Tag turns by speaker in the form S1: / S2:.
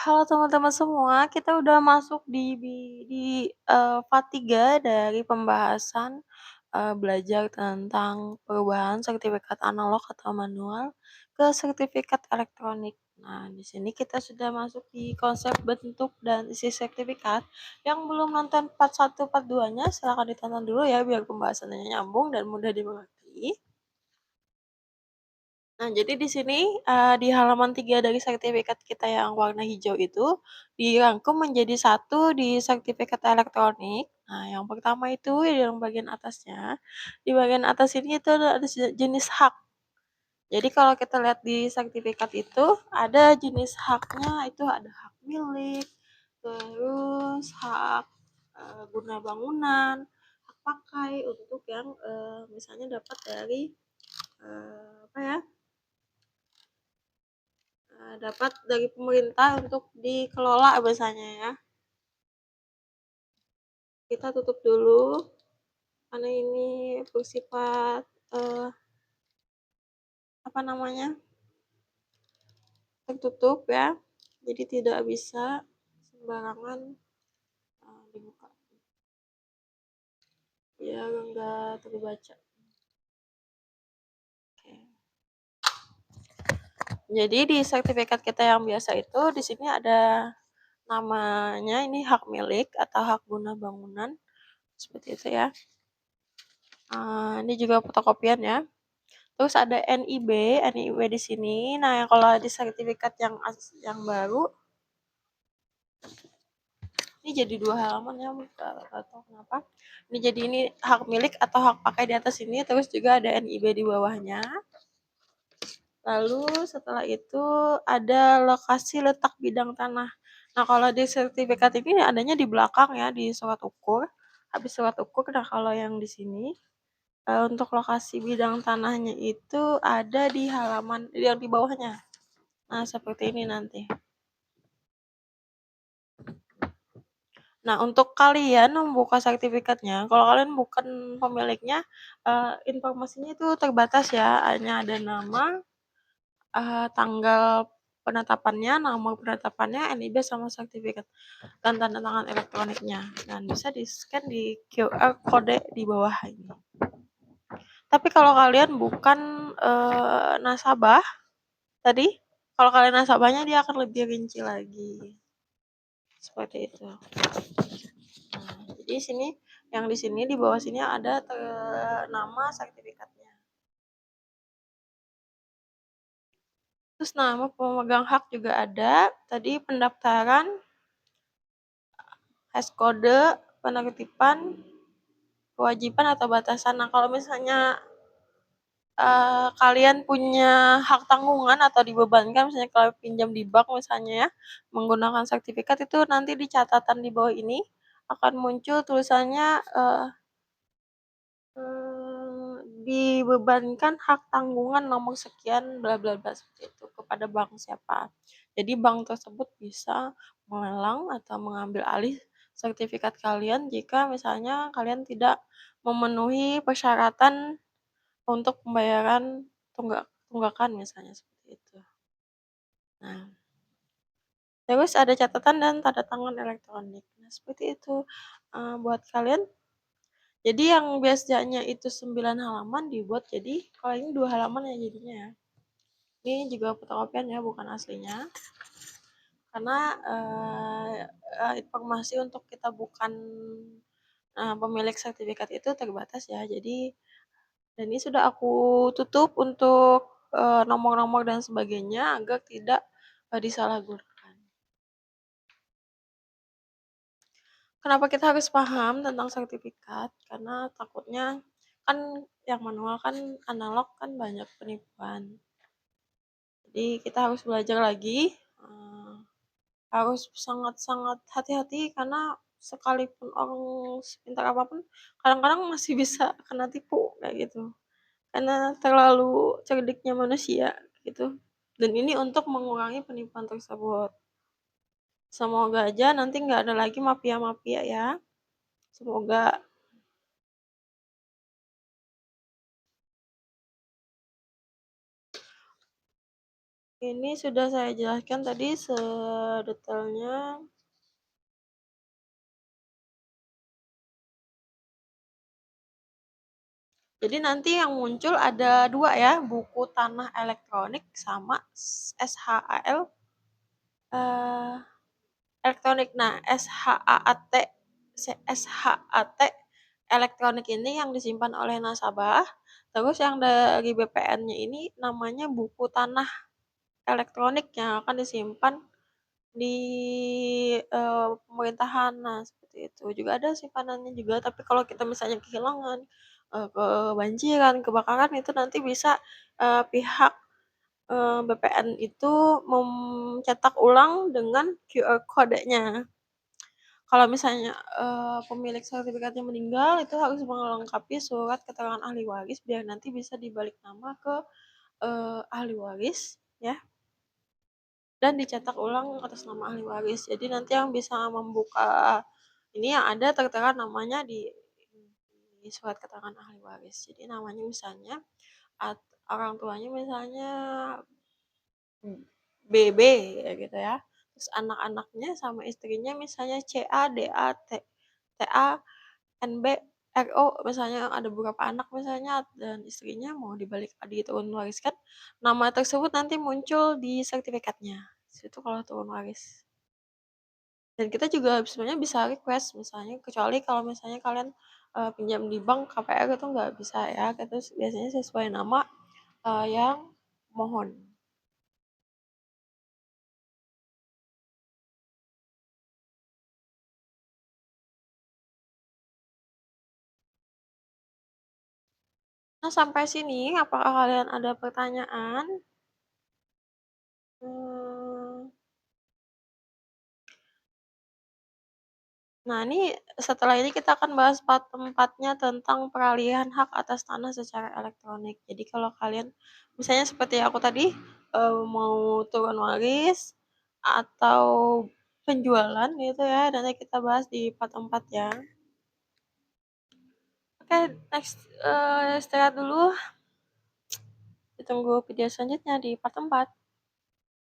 S1: Halo teman-teman semua, kita udah masuk part 3 dari pembahasan, belajar tentang perubahan sertifikat analog atau manual ke sertifikat elektronik. Nah, di sini kita sudah masuk di konsep bentuk dan isi sertifikat. Yang belum nonton part 1, part 2-nya silahkan ditonton dulu ya biar pembahasannya nyambung dan mudah dimengerti. Nah, jadi di sini, di halaman 3 dari sertifikat kita yang warna hijau itu, dirangkum menjadi satu di sertifikat elektronik. Nah, yang pertama itu yang bagian atasnya, di bagian atas ini itu ada jenis hak. Jadi kalau kita lihat di sertifikat itu, ada jenis haknya itu ada hak milik, terus hak, guna bangunan, hak pakai untuk yang, misalnya dapat dari, apa ya, dapat dari pemerintah untuk dikelola biasanya ya. Kita tutup dulu karena ini bersifat, eee, apa namanya, tertutup ya, jadi tidak bisa sembarangan, dibuka, biar enggak terbaca. Oke. Jadi di sertifikat kita yang biasa itu, di sini ada namanya ini hak milik atau hak guna bangunan, seperti itu ya. Ini juga fotokopian ya. Terus ada NIB di sini. Nah, yang kalau di sertifikat yang baru, ini jadi 2 halaman ya, nggak tahu kenapa. Ini hak milik atau hak pakai di atas ini, terus juga ada NIB di bawahnya. Lalu setelah itu ada lokasi letak bidang tanah. Nah, kalau di sertifikat ini adanya di belakang ya, di surat ukur. Habis surat ukur, nah kalau yang di sini, untuk lokasi bidang tanahnya itu ada di halaman yang di bawahnya. Nah, seperti ini nanti. Nah, untuk kalian membuka sertifikatnya, kalau kalian bukan pemiliknya, informasinya itu terbatas ya, hanya ada nama, tanggal penetapannya, nomor penetapannya, NIB sama sertifikat, dan tanda tangan elektroniknya. Dan bisa di-scan di QR kode di bawah ini. Tapi kalau kalian bukan, nasabah tadi, kalau kalian nasabahnya dia akan lebih rinci lagi. Seperti itu. Nah, jadi yang di sini di bawah sini ada nama sertifikatnya. Terus nama pemegang hak juga ada. Tadi pendaftaran, hash kode, penertiban, kewajiban atau batasan. Nah, kalau misalnya kalian punya hak tanggungan atau dibebankan, misalnya kalau pinjam di bank misalnya ya, menggunakan sertifikat itu nanti di catatan di bawah ini akan muncul tulisannya, dibebankan hak tanggungan nomor sekian bla bla bla seperti itu kepada bank siapa. Jadi bank tersebut bisa melelang atau mengambil alih sertifikat kalian jika misalnya kalian tidak memenuhi persyaratan untuk pembayaran tunggakan misalnya seperti itu. Nah, terus ada catatan dan tanda tangan elektronik. Nah, seperti itu, buat kalian. Jadi yang biasanya itu 9 halaman dibuat jadi kalau ini 2 halaman ya jadinya ya. Ini juga fotokopian ya, bukan aslinya. Karena, informasi untuk kita bukan, pemilik sertifikat itu terbatas ya. Jadi dan ini sudah aku tutup untuk, nomor-nomor dan sebagainya agar tidak, disalahgunakan. Kenapa kita harus paham tentang sertifikat? Karena takutnya kan yang manual kan analog kan banyak penipuan. Jadi kita harus belajar lagi, harus sangat-sangat hati-hati karena sekalipun orang sepintar apapun, kadang-kadang masih bisa kena tipu kayak gitu. Karena terlalu cerdiknya manusia gitu. Dan ini untuk mengurangi penipuan tersebut. Semoga aja nanti nggak ada lagi mafia-mafia ya. Semoga Ini sudah saya jelaskan tadi sedetailnya. Jadi nanti yang muncul ada 2 ya, buku tanah elektronik sama SHAL, eee, elektronik. Nah, SHAT elektronik ini yang disimpan oleh nasabah, terus yang dari BPN-nya ini namanya buku tanah elektronik yang akan disimpan di, pemerintahan. Nah, seperti itu. Juga ada simpanannya juga, tapi kalau kita misalnya kehilangan, kebanjiran, kebakaran, itu nanti bisa, pihak, BPN itu mencetak ulang dengan QR code-nya. Kalau misalnya, pemilik sertifikatnya meninggal, itu harus melengkapi surat keterangan ahli waris biar nanti bisa dibalik nama ke, ahli waris ya. Dan dicetak ulang atas nama ahli waris. Jadi nanti yang bisa membuka ini yang ada tertera namanya di surat keterangan ahli waris. Jadi namanya misalnya orang tuanya misalnya BB ya gitu ya. Terus anak-anaknya sama istrinya misalnya CA, DA, TA, NB, RO misalnya ada beberapa anak misalnya dan istrinya mau diturun wariskan, nama tersebut nanti muncul di sertifikatnya. Itu kalau turun waris. Dan kita juga sebenarnya bisa request misalnya kecuali kalau misalnya kalian, pinjam di bank KPR itu nggak bisa ya, itu biasanya sesuai nama, yang mohon. Nah, sampai sini apakah kalian ada pertanyaan? Mmm, nah ini setelah ini kita akan bahas part 4-nya tentang peralihan hak atas tanah secara elektronik. Jadi kalau kalian misalnya seperti aku tadi, mau turun waris atau penjualan gitu ya, nanti kita bahas di part 4 ya. Oke, next, istirahat dulu, ditunggu video selanjutnya di part 4.